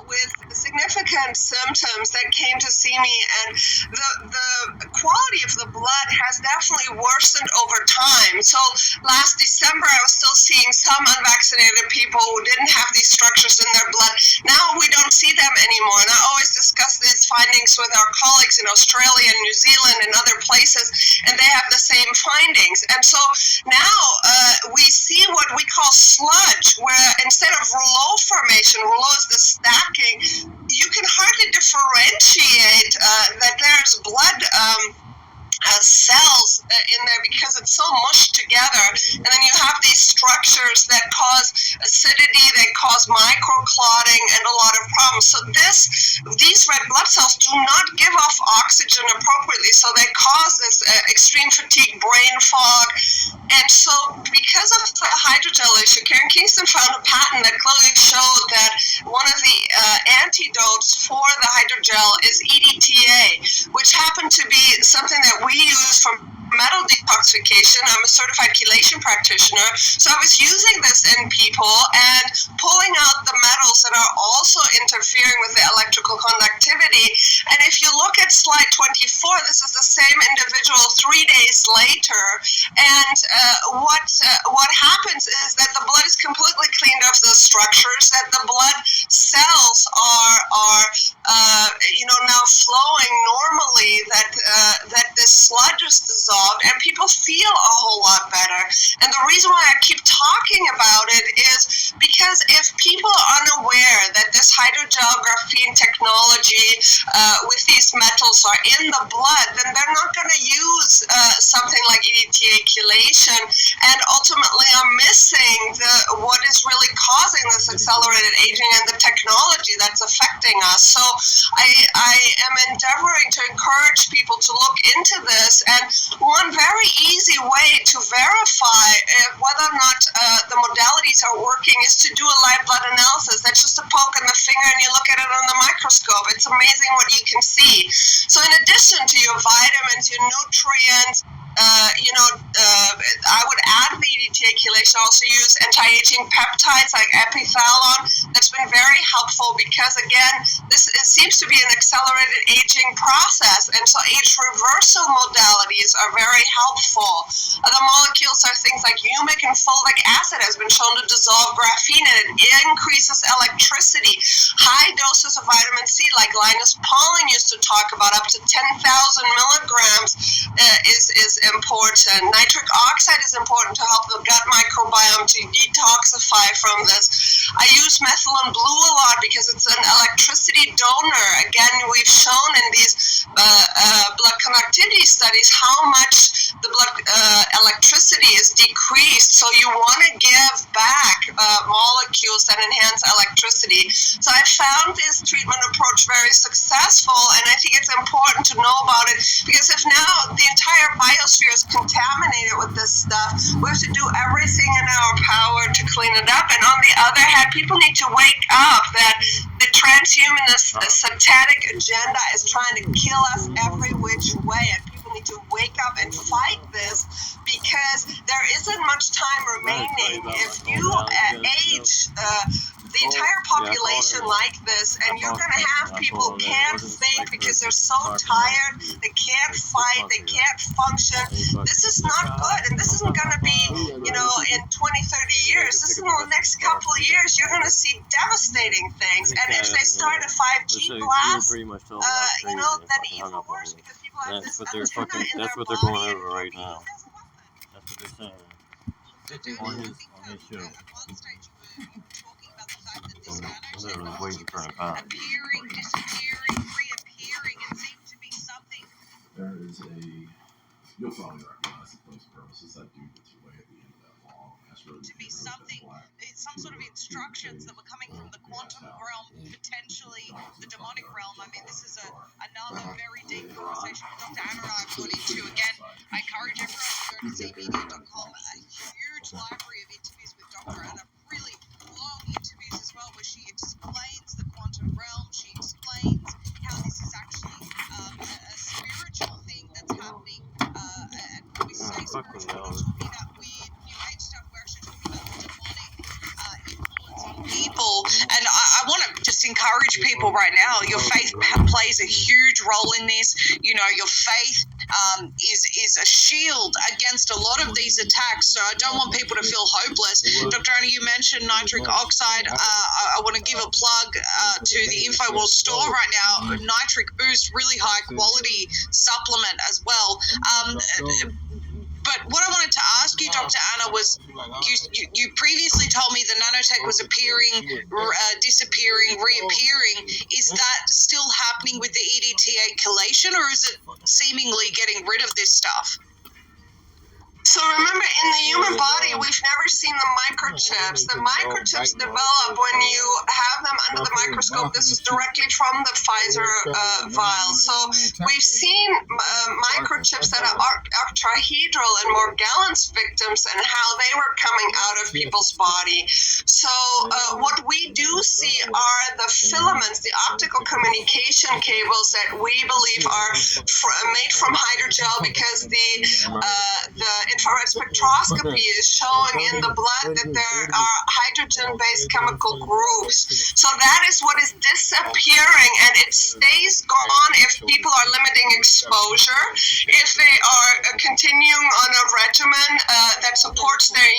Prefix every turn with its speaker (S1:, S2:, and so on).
S1: with significant symptoms that came to see me, and the quality of the blood has definitely worsened over time. So last December, I was still seeing some unvaccinated people who didn't have these structures in their blood. Now we don't see them anymore, and I always discuss these findings with our colleagues in Australia and New Zealand and other places, and they have the same findings. And so now we see what we call sludge, where instead of rouleau formation, rouleau is the stacking, you can hardly differentiate that there's blood cells in there because it's so mushed together, and then you have these structures that cause acidity, they cause microclotting and a lot of problems. So these red blood cells do not give off oxygen appropriately, so they cause this extreme fatigue, brain fog. And so because of the hydrogel issue, Karen Kingston found a patent that clearly showed that one of the antidotes for the hydrogel is EDTA, which happened to be something that we use for metal detoxification. I'm a certified chelation practitioner, so I was using this in people and pulling out the metals that are also interfering with the electrical conductivity. And if you look at slide 24, this is the same individual 3 days later, and what happens is that the blood is completely cleaned of the structures, that the blood cells are now flowing normally, that this sludge is dissolved, and people feel a whole lot better. And the reason why I keep talking about it is because if people are unaware that this hydrogel graphene technology with these metals are in the blood, then they're not going to use something like EDTA chelation, and ultimately are missing what is really causing this accelerated aging and the technology that's affecting us. So I am endeavoring to encourage people to look into this, and one very easy way to verify whether or not the modalities are working is to do a live blood analysis. That's just a poke in the finger and you look at it on the microscope. It's amazing what you can see. So in addition to your vitamins, your nutrients, I would add the EDTA chelation. I also use anti-aging peptides like epithalon. That's been very helpful because, again, it seems to be an accelerated aging process, and so age reversal modalities are very helpful. Other molecules are things like humic and fulvic acid has been shown to dissolve graphene, and it increases electricity. High doses of vitamin C, like Linus Pauling used to talk about, up to 10,000 milligrams is important. Nitric oxide is important to help the gut microbiome to detoxify from this. I use methylene blue a lot because it's an electricity donor. Again, we've shown in these blood conductivity studies how much the blood electricity is decreased. So you want to give back molecules that enhance electricity. So I found this treatment approach very successful, and I think it's important to know about it because if now the entire biosphere is contaminated with this stuff, we have to do everything in our power to clean it up. And on the other hand, people need to wake up that the transhumanist satanic agenda is trying to kill us every which way, and people need to wake up and fight this because there isn't much time remaining. If you age the entire population like this, and you're going to have people who can't think because they're so tired, they can't fight, they can't function. This is not good, and this isn't going to be, in 20, 30 years. This is in the next couple of years. You're going to see devastating things, and if they start a 5G blast, then even worse because people have this antenna in
S2: that's
S1: their
S2: what they're
S1: body
S2: going
S1: and
S2: over right
S1: nobody
S2: now.
S1: does nothing.
S2: That's what they're saying
S1: On
S2: his show.
S1: At one stage, you were talking about the fact that this
S2: Whatever,
S1: nanotechnology
S2: waiting for
S1: was
S2: an pound.
S1: appearing, disappearing, reappearing. It seemed to be something.
S3: There is you'll probably recognize the post purposes, that dude that's way at the end of that long.
S1: To be something, some sort of instructions that were coming from the quantum realm, potentially the demonic realm. I mean, this is another very deep conversation Dr. Anna and I have gone into. Again, I encourage everyone to go to zmedia.com. A huge library of interviews with Dr. Anna, really long interviews as well, where she explains the quantum realm. She explains how this is actually a spiritual thing that's happening. And when we say spiritual, we're not talking about weird new age stuff. We're actually talking about the demonic influence on people. And I want to just encourage
S4: encourage people right now, your faith plays a huge role in this. You know, your faith is a shield against a lot of these attacks. So I don't want people to feel hopeless. Dr. Anna, you mentioned nitric oxide. I want to give a plug to the InfoWars store right now. Nitric Boost, really high quality supplement as well. But what I wanted to ask you, Dr. Anna, was you previously told me the nanotech was appearing, disappearing, reappearing. Is that still happening with the EDTA chelation, or is it seemingly getting rid of this stuff?
S1: So remember, in the human body, we've never seen the microchips. The microchips develop when you have them under the microscope. This is directly from the Pfizer vial. So we've seen microchips that are octahedral and Morgellons victims and how they were coming out of people's body. So what we do see are the filaments, the optical communication cables that we believe are made from hydrogel, because the infrared spectroscopy is showing in the blood that there are hydrogen-based chemical groups. So that is what is disappearing, and it stays gone if people are limiting exposure, if they are continuing on a regimen that supports their